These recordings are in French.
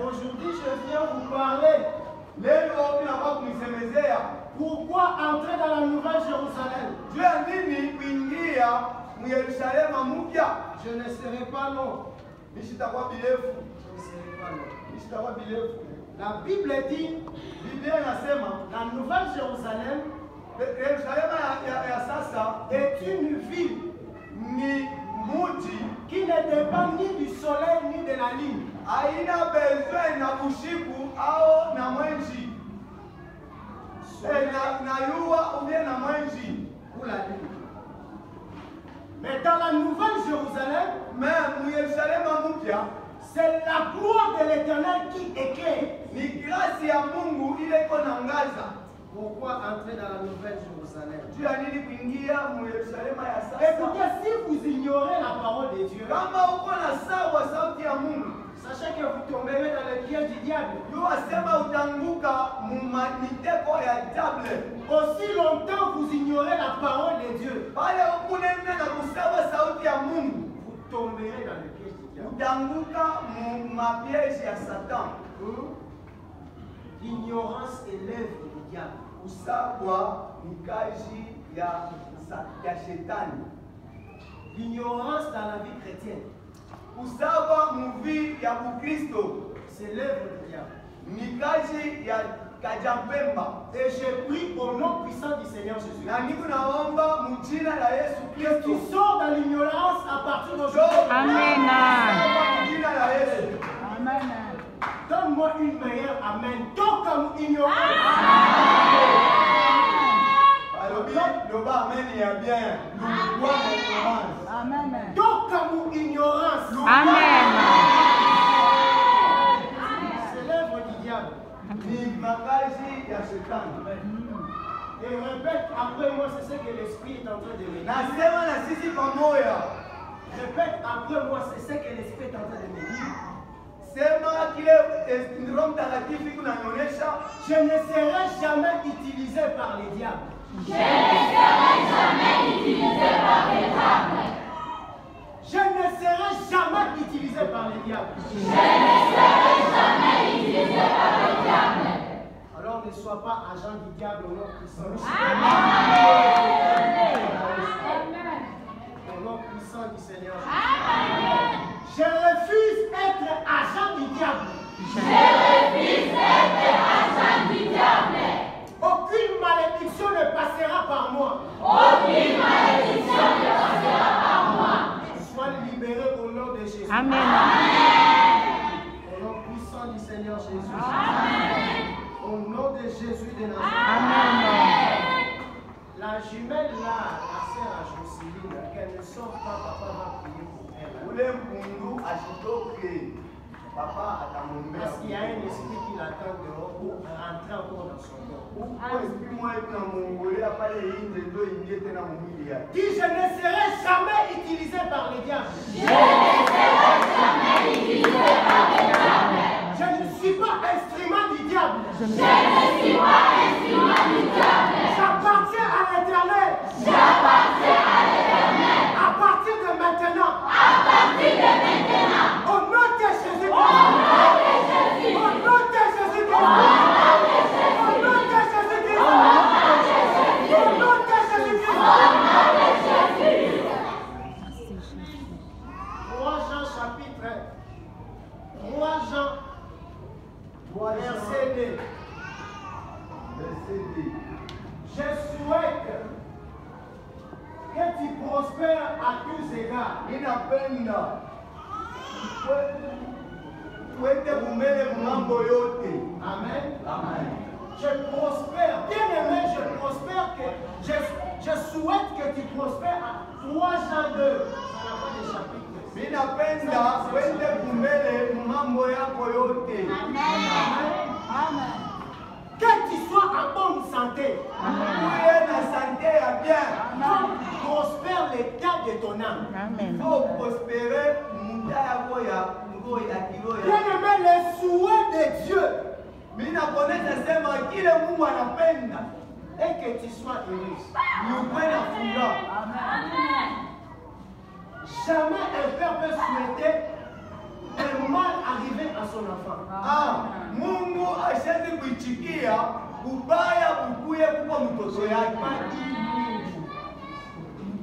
aujourd'hui, je viens vous parler. Pourquoi entrer dans la Nouvelle Jérusalem? Je ne serai pas long. Je ne serai pas long. La Bible dit, la Nouvelle Jérusalem est une ville qui ne dépend ni du soleil ni de la lune. Ou la lune. Mais dans la Nouvelle Jérusalem, c'est la gloire de l'Éternel qui éclaire. Pourquoi entrer dans la Nouvelle Jérusalem? Écoutez, si vous ignorez la parole de Dieu, sachez que vous tomberez dans le piège du diable. Aussi longtemps vous ignorez la parole de Dieu, vous tomberez dans le piège du diable. L'ignorance est l'œuvre du diable. L'ignorance dans la vie chrétienne, c'est l'œuvre du diable. Et je prie au nom puissant du Seigneur Jésus que tu sors de l'ignorance à partir d'aujourd'hui. Amen. Amen. Donne-moi une meilleure amen. Donc, comme ignorance. Amen. Donc, comme ignorance. Amen. C'est l'œuvre du diable. Et répète après moi, c'est ce que l'Esprit est en train de me dire. Répète après moi, c'est ce que l'Esprit est en train de me dire. Je ne serai jamais utilisé par les diables. Je ne serai jamais utilisé par les diables. Je ne serai jamais utilisé par les diables. Je ne serai jamais utilisé par les diables. Alors ne sois pas agent du diable au nom puissant. Au nom puissant du Seigneur. Je refuse d'être agent du diable. Je refuse d'être agent du diable. Aucune malédiction ne passera par moi. Aucune malédiction ne passera par moi. Sois libéré au nom de Jésus. Amen. Au nom puissant du Seigneur Jésus. Amen. Au nom de Jésus de Nazareth. Amen. La jumelle là, la sœur à Jocelyne, qu'elle ne sort pas, papa va prier pour elle. Parce qu'il y a un esprit qui l'attend dehors pour rentrer encore dans son corps. Dis, je ne serai jamais utilisé par les diables. Je ne serai jamais utilisé par les diables. Je ne suis pas instrument du diable. Je ne suis pas instrument du diable. J'appartiens à l'Éternel. J'appartiens à l'Éternel. À partir de maintenant. À partir de maintenant. Au nom de Jésus. Au nom de Jésus. Au nom de Jésus. Au nom de Jésus. Au nom de Jésus. Au nom de Jésus. Au nom de Jésus. Au nom de Jésus. 3 Jean chapitre 3 Jean verset 2. Je souhaite que tu prospères à tous égards. Amen. Amen. Je prospère. Bien aimé, je prospère que je souhaite que tu prospères à 3 Jean 2. Ça n'a pas de chapitre. Amen. Que tu sois en bonne santé. Donc, prospère l'état de ton âme. Amen. Bien aimé, le souhait de Dieu est que tu sois heureuse. Amen. Jamais un père peut souhaiter un mal arriver à son enfant. Mungu ashezi kuichikia ubaya bukuye kwa mtoto yake.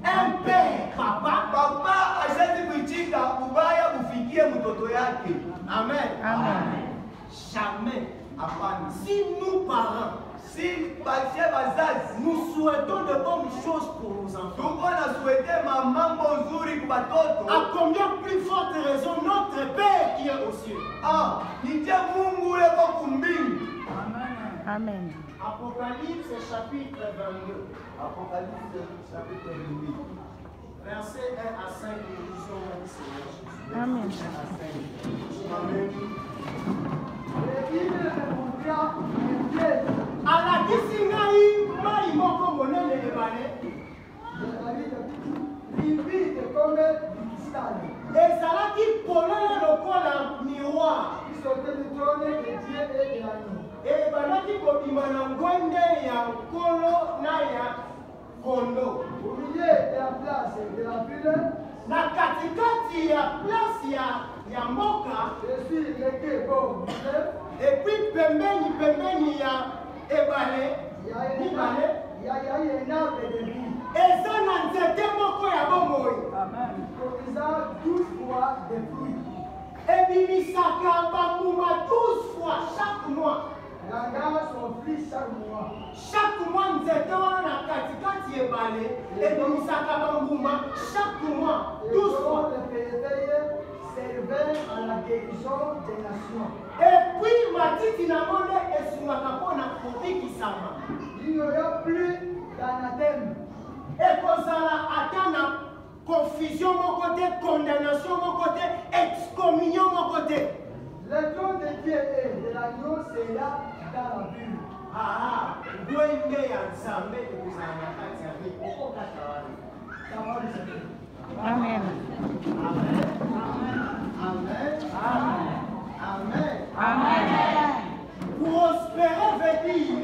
Un père, Papa ashezi kuichika ubaya bufikie mtoto yake. Amen. Amen. Jamais. Hapana. Si nous parents, Si basie bazazi nous souhaitons de bonnes choses pour nos enfants, tuko na souhaiter mambo nzuri kwa batoto, à combien plus forte raison notre Père qui est aux cieux. nije Mungu ule kwa kumbingu. Amen. Apocalypse chapitre 22. Apocalypse chapitre 22. Verset 1 à 5, nous lisons le Seigneur Jésus. Amen. 1 à 5. Amen. Alakisi ngai mai moko monene ebale ezalaki polele lokola miroir ebandaki kobima na ngwende ya nkolo na ya kondo na katikati ya place ya mboka epuis pembeni ya ebale eza na nzete moko ya bomoi ebimisaka bambuma 12 fois chaque mois. Chaque mois nzete wana na katikati ebale ebimisaka bambuma chaque mois 12 fois. Servait à la guérison des nations. Et puis matiti na monde esungaka mpona kobikisama. Il n'y aura plus d'anathème. Ekozala ata na confusion moko te, condamnation moko te, excommunion moko te. Le trône de Dieu et de l'agneau sera dans la bulle. Ngwende ya nzambe ekozala na kati ya vie okokata wana. Amen. Amen. Amen. Amen. Amen. Prospérer veut dire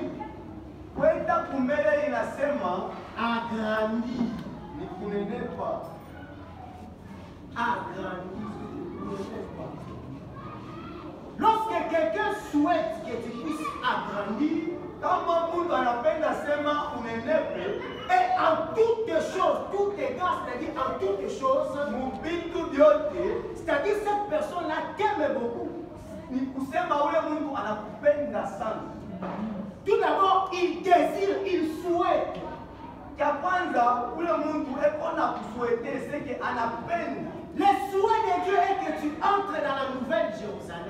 Kwenda kumbele inasema agrandir. ni kunenepa. Agrandir. Lorsque quelqu'un souhaite que tu puisses agrandir, Kama mtu anapenda sema unenepe, et en toutes choses, tout égard, c'est-à-dire en toutes choses, mubitu vyote, c'est-à-dire cette personne-là t'aime beaucoup. ni kusema ule mtu anakupenda sana. Tout d'abord, il désire, il souhaite. Cha kwanza ule mtu eko na kusuete seke anapenda. Le souhait de Dieu est que tu entres dans la nouvelle Jérusalem.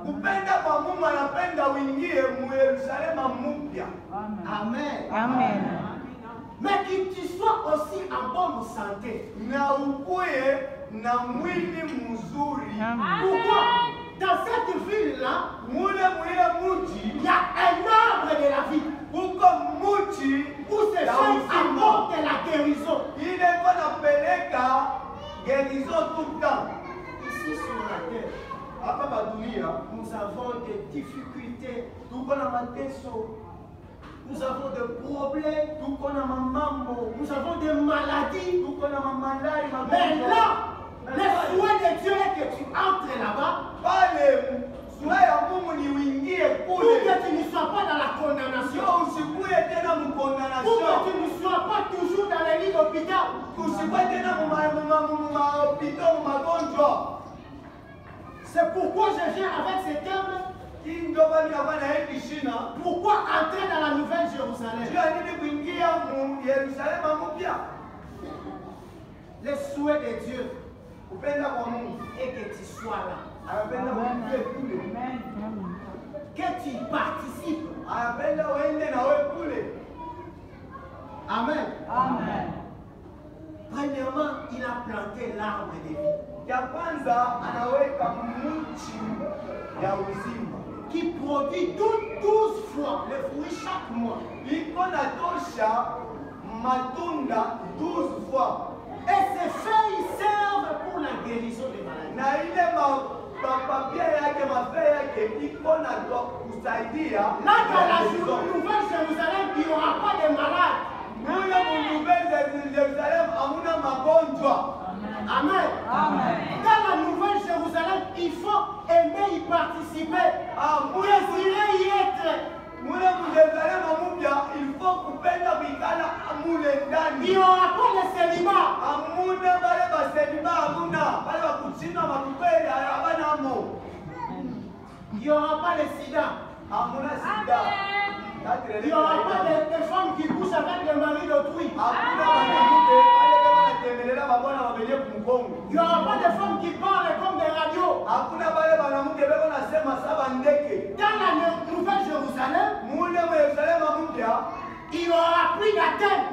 Kupenda kwa Mungu anapenda uingie mu Yerusalema mpya. Amen. Amen. Mais que tu sois aussi en bonne santé. Na ukuye na mwili mzuri. Amen. Pourquoi? Dans cette ville-là, Mule muji il y a un arbre de la vie uko muji où ces gens apportent la guérison. ile kona peleka guérison tout le temps. Ici sur la terre, Hapa pa dunia nous avons des difficultés, tuko na mateso, nous avons des problèmes, tuko na mamambo, nous avons des maladies. tuko na mamalari Mais là, le souhait de Dieu est que tu entres là-bas pale sura ya Mungu ni uingie pour kule. que tu ne sois pas dans la condamnation. Sio usikuye tena Pour mkondonation. que tu ne sois pas toujours dans les lits d'hôpital. Usikuye tena mumapito magonjwa. C'est pourquoi je viens avec ce terme. Hii ndio bali hapa na hii shina. Pourquoi entrer dans la nouvelle Jérusalem? Sio nini kuingia mu Yerusalema mpya. Le souhait de Dieu Kupenda kwa Mungu. est que tu sois là. Anapenda uingie kule. Que tu participes. Anapenda uende na wewe kule. Amen. Amen. Premièrement, il a planté l'arbre de vie Ya kwanza anaweka mchi ya uzima. qui produit 12 fois le fruit chaque mois. Iko na tosha matunda 12 fois. Et ces feuilles servent pour la guérison des maladies. Na ile mapapia yake mafea yake iko na kusaidia. Là, dans la nouvelle Jérusalem, il n'y aura pas de malades. Mule mu Nouvelle Jerusalem hamuna magonjwa. Amen. Amen. Dans la Nouvelle Jérusalem, il faut aimer y participer. Désirer y être. Mule Jérusalem mupya, il faut kupenda kuikala mule ndani. Il n'y aura pas de célibat. Amuna bale baselima amuna bale bakuchina makupeli abanamo. Il n'y aura pas de sida. Amuna sida. Il n'y aura pas de femmes qui couchent avec le mari d'autrui. Amuna banamuke bale kama temelela babona babelie kumukongo. Il n'y aura pas de femmes qui parlent comme des radios. Hakuna bale banamuke beko nasema saba ndeke. Dans la Nouvelle Jérusalem, Mule Yerusalem mupya, il n'y aura plus d'atteinte.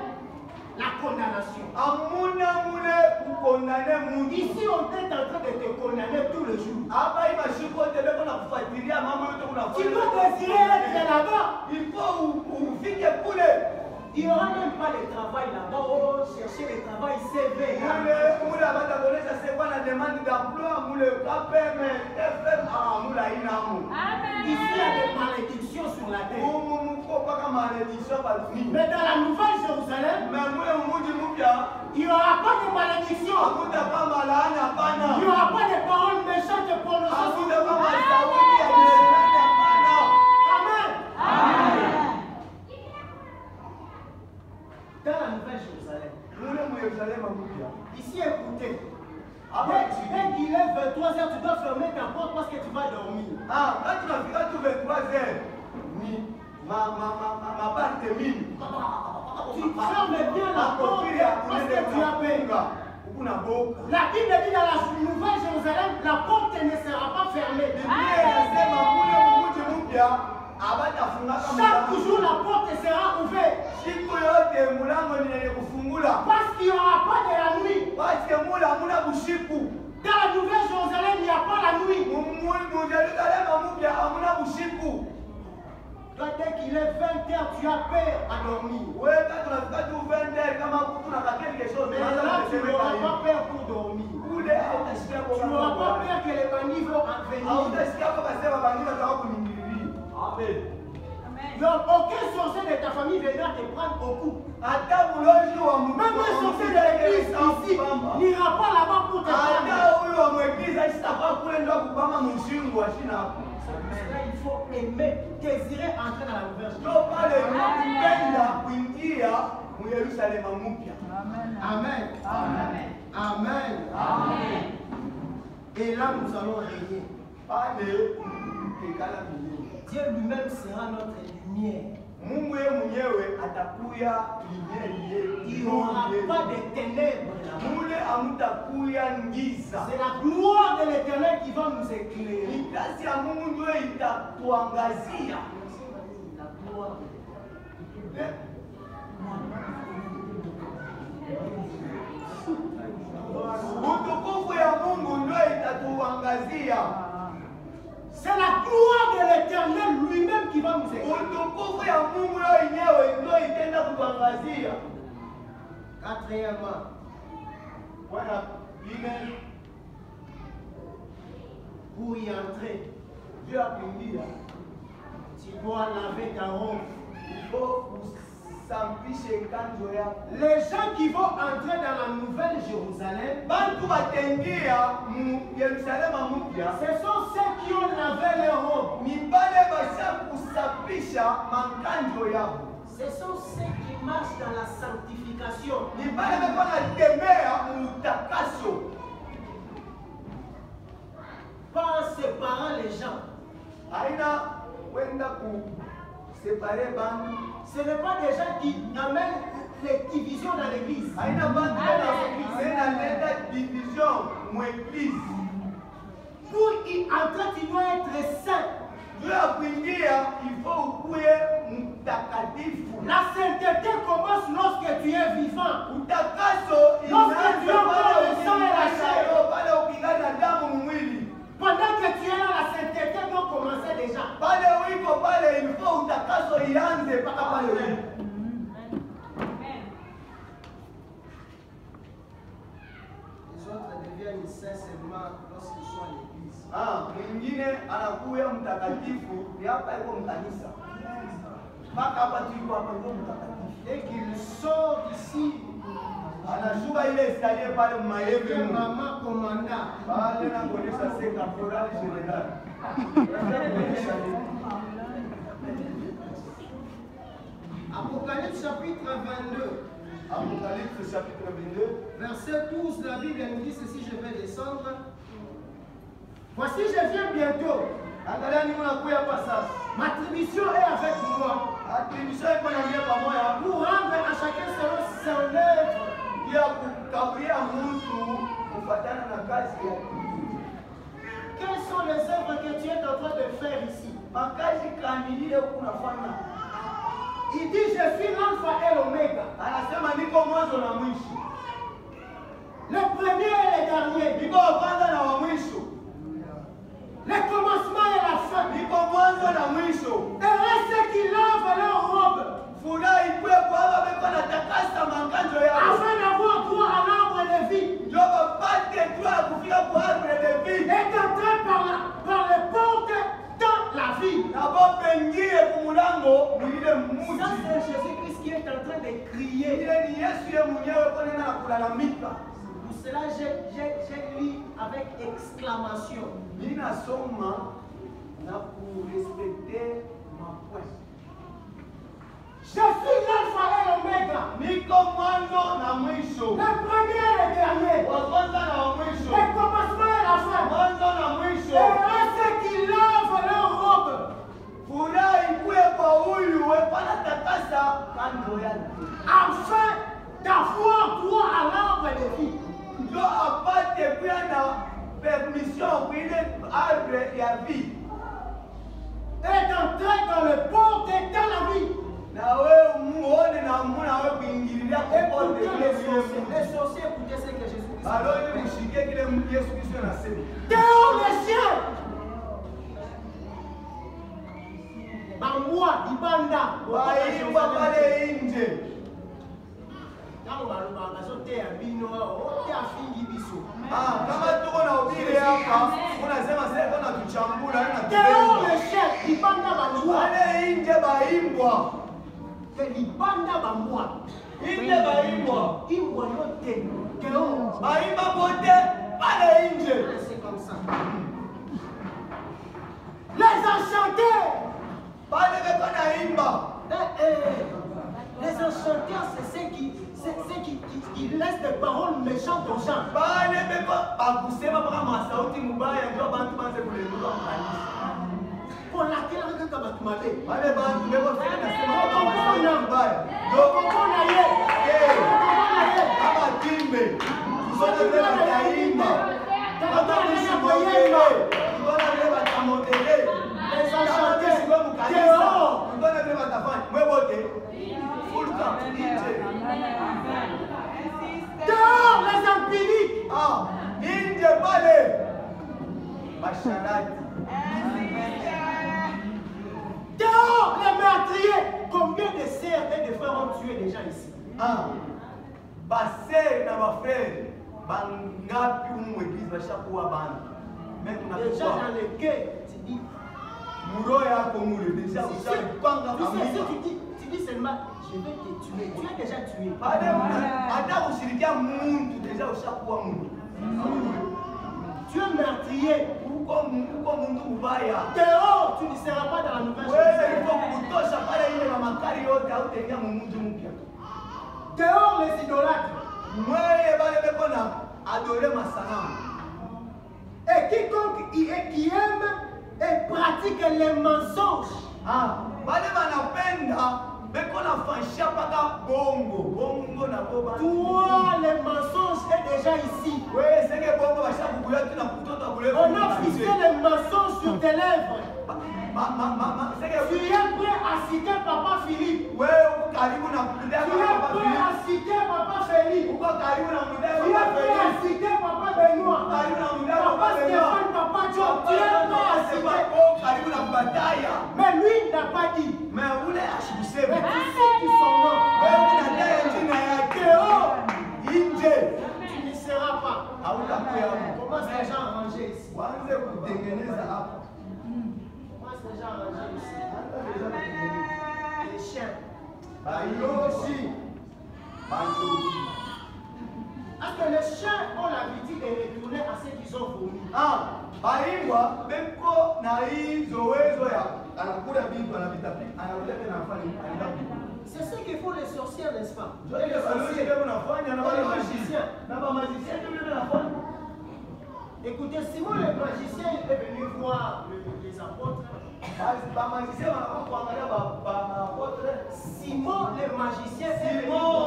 La condamnation. amuna mule kukondane mundu. Ici, on est en train de te condamner tous les jours. Hapa hii mashiko tebe kuna kufuatilia mambo yote kuna Tu dois désirer être là-bas. Il faut ufike kule. Il n'y aura même pas de travail là-bas. Oh, chercher le travail CV. Mule abata konesha c'est quoi la demande d'emploi mule KPM FM mule haina amu. Ici, il y a des malédictions sur la terre. Mumuko paka malédiction baduni. Mais dans la Nouvelle Jérusalem, Mais mule mumuji mupya il n'y aura pas de malédiction. hakuta kama laana hapana. Il n'y aura pas de paroles méchantes prononcées sur Hakuta le kama monde. sauti ya jirani hapana. Amen. Amen. Dans la Nouvelle Jérusalem, Mule mu Yerusalem mupya. ici, écoutez. Après, Dès qu'il est 23h, tu dois fermer ta porte parce que tu vas dormir. quand tunafika tu 23h ni mabarte mini. Tu fermes bien la porte parce que tu as peur. Kuna boka. La Bible dit dans la Nouvelle Jérusalem, la porte ne sera pas fermée. Biblia inasema mule mumuji mpya abatafunga Chaque jour, la porte sera ouverte. siku yote mulango ni yenye kufungula. Parce qu'il n'y aura pas de la nuit. Parce que mule hamuna bushiku. Dans la Nouvelle Jérusalem, il n'y a pas la nuit. Mu Yerusalemu mpya hamuna bushiku. Toi, dès qu'il est 20h, tu as peur à dormir. Wewe kama tunafika tu 20h kama tunataka quelque chose Mais là, tu n'auras pas peur pour dormir. kule hautasikia Tu n'auras pas peur que les bandits vont en venir. hautasikia kwa sema bangi wataka kuningililia. Amen. Donc, aucun sorcier de ta famille viendra te prendre au coup. Hata mulozi wa Même un sorcier de l'église ici n'ira pas là-bas pour te prendre. hata huyu wa mwegiza sitakuwa kule ndio kubama mshingo wa shina hapo. Il faut aimer, désirer entrer dans la nouvelle Ndio pale tunapenda kuingia mu Yerusalemu mpya. Amen. Amen. Amen. Amen. Amen. Et là, nous allons régner. Pale tukikala milele. Dieu lui-même sera notre lumière. Mungu yeye mwenyewe atakuya milele yetu. Il n'y aura pas de ténèbres là-bas. Mule amutakuya ngiza. C'est la gloire de l'Éternel qui va nous éclairer. Ni kazi ya Mungu ndio itatuangazia. La gloire de l'Éternel. Utukufu ya Mungu ndio itatuangazia. C'est la gloire de l'Éternel lui-même qui va nous éclairer. Utukufu ya Mungu yenyewe ndio itaenda kutuangazia. Quatrièmement, Bwana ine pour y entrer, juu ya kuingia tu dois laver ta robe. ifo usampishe kanzo yako. Les gens qui vont entrer dans la Nouvelle Jérusalem, Bantu batengia mu Yerusalemu mpya ce sont ceux qui ont lavé leurs robes. ni bale basha kusapisha makanzo yao. Ce sont ceux qui marchent dans la sanctification. Ni bale bako natembea mu utakaso. Pas en séparant les gens. Haina wenda ku separe bantu. Ce n'est pas des gens qui amènent les divisions dans l'église. Haina bantu tena leta division mu église. Pour y entrer, tu dois être saint. Juu ya kuingia ifo ukuye mtakatifu. La sainteté commence lorsque tu es vivant. Utakaso Lorsque tu inaanza es pale dans le sang et la chair. pale ukigana damu mwili. Pendant que tu es là, la sainteté doit commencer déjà. Pale uliko pale ilifo utakaso ianze mpaka pale uliko. Les autres deviennent saints seulement lorsqu'ils sont à l'église. Mwingine anakuya mtakatifu ni hapa iko mkanisa. Mpaka hapa tuliko hapa iko mtakatifu. Dès qu'il sort d'ici, anashuka ile escalier pale mayewe mama commanda pale na kuonesha c'est caporal général. Apocalypse chapitre 22. Apocalypse chapitre 22. Verset 12, la Bible nous dit ceci, je vais descendre. Voici, je viens bientôt. Ma attribution est avec moi. Pour rendre à chacun selon son œuvre. Quelles sont les œuvres que tu es en train de faire ici? Il dit, je suis l'alpha et l'oméga. Le premier et le dernier. Le commencement et la fin. Et ceux qui lavent leur robe. Afin d'avoir droit à l'arbre de vie. Est entré par les portes dans la vie. Ça c'est Jésus-Christ qui est en train de crier. Pour cela j'ai lu avec exclamation. Je suis l'alpha et l'oméga. Le premier et le dernier. Le commencement et la fin. Et ceux qui lavent leur robe. Afin d'avoir droit à l'arbre de vie. Est entré dans le port de la vie. Les sorciers, écoutez ce que Jésus dit. Dehors les chiens. Bamboua, Ibanda. Dehors les chiens, Ibanda Bamboua. Libanda bamboa. Inde baimbwa. Imbwa yote. Keo. Baimba bote pale nje. C'est comme ça. Les enchanteurs. Pale beko na imba. Les enchanteurs, c'est ceux qui laissent des paroles méchantes aux gens. Pale beko bakusema baka masauti mubaya ndio bantu banze kuleluka kanisa. Pour laquelle on a matumate. Pale bantu beko fika na sema baka masauti mubaya. Kama timbe. Kusona vile bataimba. Kama kushi moyele. Kusona vile batamotele. Les enchanteurs. Kusona vile batafanya. Mwebote. Full camp. Dehors les empiriques. Inje pale. Basharati. Dehors les meurtriers. Combien de sœurs et de frères ont tué des gens ici? Basser na bafrère. Bangapi umwekisi bashakuwa bana. Déjà dans le cœur, tu dis. Muro yako mule. Déjà ushapanga famille. Tu dis seulement, je vais te tuer. Tu as déjà tué. Hata ushirikia muntu déjà ushakuwa muntu. Tu es meurtrier. Uko muntu mubaya. Dehors, tu ne seras pas dans la nouvelle chose. Dehors les idolâtres. Et quiconque qui aime et pratique les mensonges. Toi, les mensonges est déjà ici. On a fixé les mensonges sur tes lèvres. Tu es prêt à citer Papa Philippe. Tu es prêt à citer Papa Félix. Tu es prêt à citer Papa Benoît. Papa Stéphane, Papa John. Tu es prêt à citer. Mais lui n'a pas dit. Mais tu cites son nom. Tu ne seras pas. Comment ces gens arrangés ici? Comment ces gens arrangés ici? Les chiens. Parce que les chiens ont l'habitude de retourner à ceux qui ont vomi. Baimbwa beko na hii zoezo ya anakula vitu anavitapi anakuja tena anafanya c'est ce que font les sorcières, n'est-ce pas? Les sorciers wanafanya na wale magiciens na ba magiciens ndio wanafanya. Écoutez, Simon le magicien il est venu voir les apôtres. Ba magiciens wanakuwa kuangalia ba apôtres. Simon le magicien anakuwa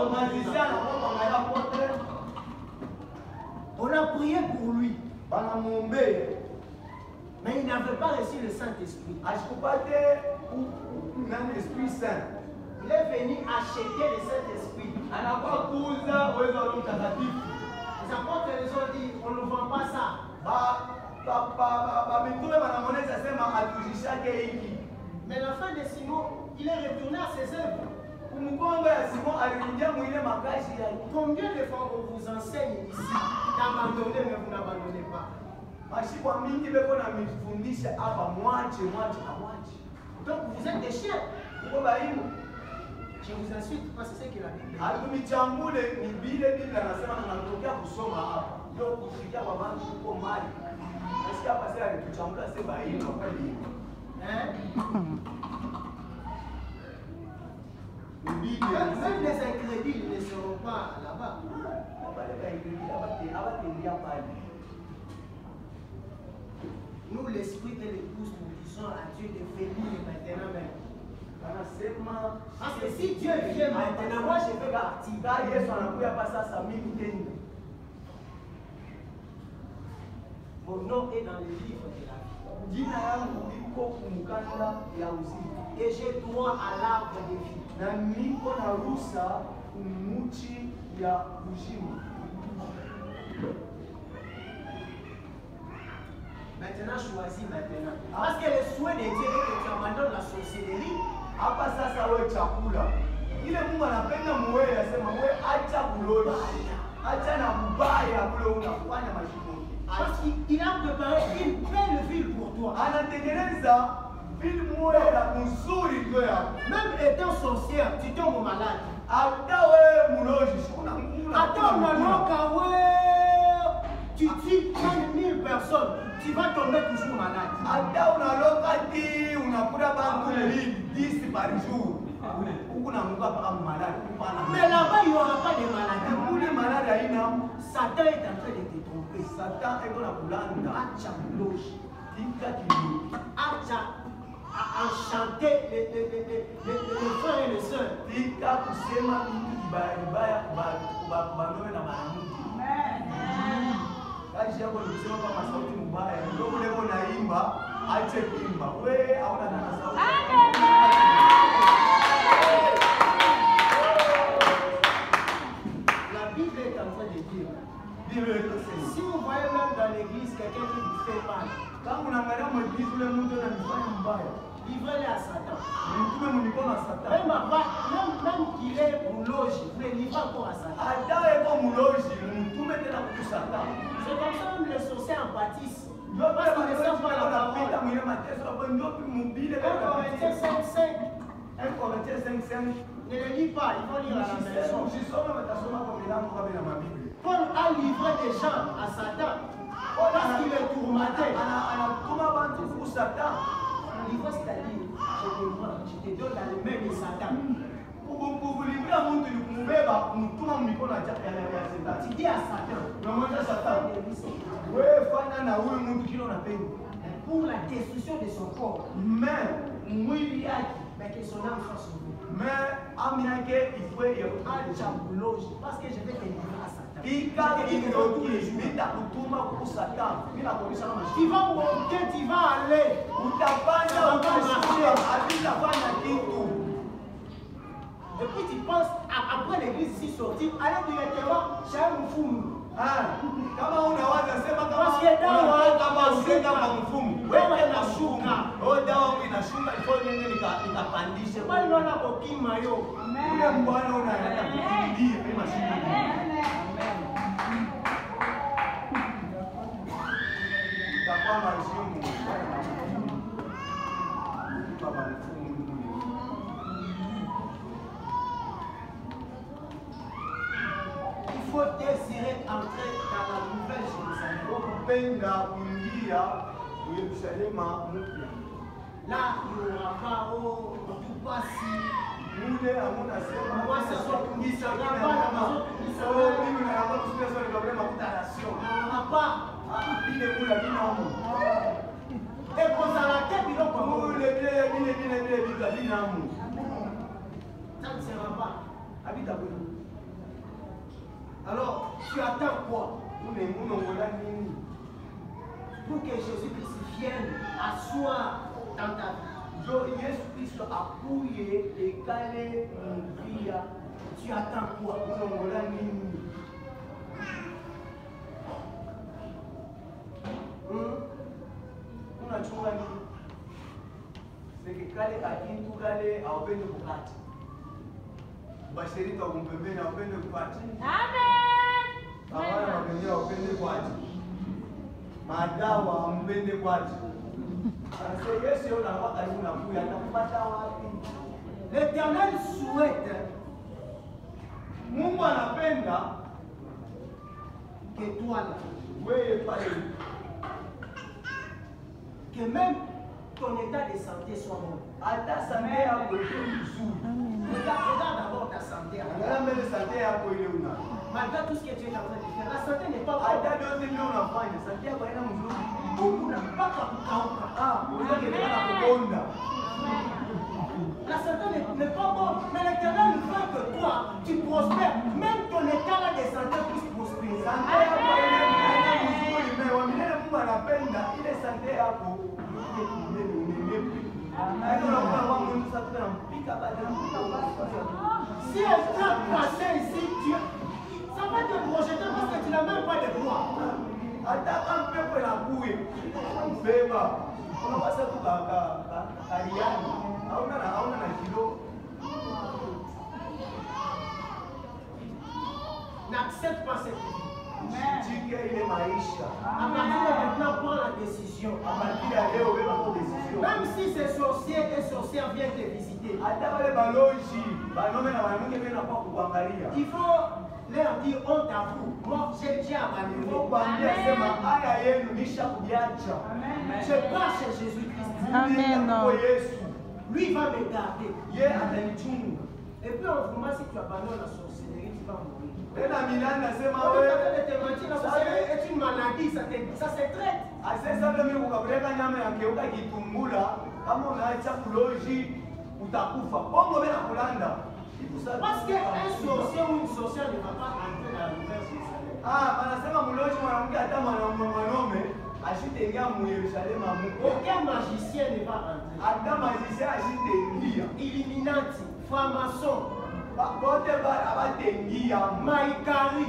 kuangalia apôtres. On a prié pour lui. Banamwombea. Mais il n'avait pas reçu le Saint-Esprit. Ashikupate l'Esprit Saint. Il est venu acheter le Saint-Esprit. Anakuwa kuuza uwezo wa Roho Mtakatifu. Les apôtres les ont dit, on ne vend pas ça. Mitume wanamuonesha sema atujishake hiki. Mais la fin de Simon, il est retourné à ses œuvres. Kumgongo ya Simon alirudia mwile makazi yake. Combien de fois on vous enseigne ici d'abandonner, mais vous n'abandonnez pas? Mashikwa mingi beko na mifundisha hapa mwache. Donc vous êtes des chiens. Uko baimu. Je vous insulte parce que c'est ce que la Bible dit. Hatumichambule ni bile Biblia anasema tunatokea kusoma hapa. Ndio kufikia kwa bantu uko mali. Nasikia hapa sasa alituchambula sasa baimu kwa nini? Même les incrédules ne seront pas là-bas. Nous, l'esprit de l'épouse, nous disons à Dieu de venir maintenant même. Parce que si Dieu vient maintenant, moi je vais partir. Mon nom est dans le livre de la vie. Et j'ai droit à l'arbre de vie. Maintenant, choisis maintenant. Parce que le souhait de Dieu est que tu abandonnes la sorcellerie. Hapa sasa wewe chakula. Ile Mungu anapenda muwe asema wewe acha kuloji. Acha na kubaya kule unafanya mashimo. Parce qu'il a préparé une belle ville pour toi. Anatengeneza ville moja nzuri ndio yako. Même étant sorcière, tu tombes malade. Hata wewe muloji kuna Mungu. Hata unaloka wewe tu tues 1000 personnes, tu vas tomber toujours malade. Hata unaloka ti unakula bantu 10 par jour. Mais là-bas, il n'y aura pas de maladie. Satan est en train de te tromper. Satan est dans la boulande. Acha bouloche. Acha à enchanter les frères et les sœurs. Kazi yako ni kusema kama sauti mbaya. Ndio ule unaimba, ache kuimba. Wewe hauna na sauti. La Bible est en train de dire. Si vous voyez même dans l'église quelqu'un qui vous fait mal, quand vous n'avez pas l'église, vous l'avez livrez-le à Satan. Même qu'il est mouloge, vous le livrez encore à Satan. C'est comme ça même les sorciers en bâtissent. Parce qu'ils ne savent pas la parole. 1 Corinthiens 5:5. Ne le lis pas, il faut lire à la maison. Paul a livré des gens à Satan parce qu'il est tourmenté. Livre, c'est-à-dire, je te donne dans les mains de Satan. Tu dis à Satan, pour la destruction de son corps, mais que son âme soit sauvée. Parce que je vais te livrer à Satan. Tu vas monter, tu vas aller. Ça va pas marcher. Et puis tu penses, après l'église ici sortie, allez directement chez un mfumu. Kama unawaza sema kama wewe unashuka. Dawa inashuka ifanye nini nikapandishe. Bali wana kokima yo. Ule mbwana unaenda kukimbia kama shuka. Utakuwa maishimu. Baba mfumu. Il faut désirer wanapenda kuingia Yerusalema mpya. Là, il n'y aura pas tout passé. Mule hamuna sema Moi, ça soit kisa là-bas, kina la mama. maison publique, ça Oh, va. mimi naomba kusikia swali kabla makuta rasio. On n'aura pas. Ile mula bina hamu. Et qu'on a la tête, il donc Mule bina bina hamu. ça ne sera pas. Habita kwenu. Alors, tu attends quoi? Unongola nini? Pour que Jésus-Christ vienne asseoir dans ta vie. Jo Yesu Kristo akuye ekale mpia. Tu attends quoi? Unongola nini? Unachunga nini? Sekekale akintu kale awapende kukati. Bashirika kumpembeni awapende kukati. Abana wapende awapende kwati. Madawa ampende kwati. Sasa Yesu yona kwa karibu na kuya atakupata wapi? L'Éternel souhaite Mungu anapenda que toi là, wewe pale que même ton état de santé soit bon. hata sante yako iko vizuri. Regarde d'abord ta santé. Angalia mbele sante yako ile una. Malgré tout ce que tu es en train de faire, la santé n'est pas bonne. Hata vyote vile unafanya sante yako haina mzuri. Kuna mpaka kukauka. Unataka tena kukonda. La santé n'est pas bonne, mais l'Éternel veut que toi, tu prospères. Même ton état là de santé puisse prospérer. Sante yako haina mzuri, mais wamilele Mungu anapenda ile sante yako unenepe. Ndio unakuwa wangu mtu sasa tunampika baada Si un train passait ici, ça va te projeter parce que tu n'as même pas de poids. hata kama pepo inakuja kubeba unapasa tu kariani hauna na kilo. N'accepte pas cette vie. Jike ile maisha. À partir de maintenant, prends la décision. Abakia leo wewe uko decision. Même si ces sorciers et sorcières viennent te visiter, Hata wale baloji, banome na wanawake wena kwa kuangalia. il faut leur dire honte à vous. Moi, j'ai déjà abandonné. Kuambia sema haya yenu nisha kubiacha. Je pars chez Jésus-Christ. Amen. Kwa Yesu. Lui va me garder. Yeye atanichunga. Et puis, en moment, si tu abandonnes la sorcellerie, tu vas mourir. Tena Milani nasema On wewe est de te mentir, la sorcellerie est une maladie, ça se traite. asesa vile mimi kukapeleka nyama ya keuka kitungula kama unaacha kuloji utakufa. Bongo bena kulanda. Parce qu'un sorcier ou une sorcière ne va pas entrer dans la nouvelle Jérusalem. Anasema mloji mwanamke hata mwanaume ashitengia mu Yerusalemu amuko. Aucun magicien ne va entrer. Hata magicien ashitengia. Illuminati, franc-maçon, Bote abatengia maïkari,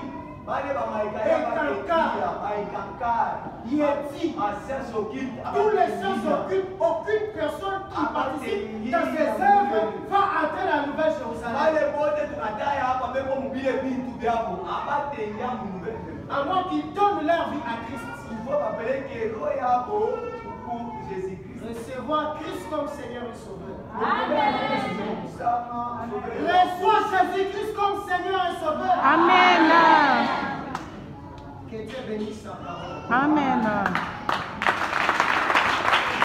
bale ba maikari abatengia maikankari yeti. Tous les saints s'occupent, aucune personne qui participe dans ces œuvres va entrer dans la nouvelle Jérusalem. Bale bote tunataya hapa beko mubile bintu byabo abatengia mu nouvelle. À moins qu'ils donnent leur vie à Christ. Il faut bapeleke roho yabo pour Jésus-Christ. Recevoir Christ comme Seigneur et Sauveur. Amen. Reçois Jésus-Christ comme Seigneur et Sauveur. Amen. Que Dieu bénisse sa parole. Amen.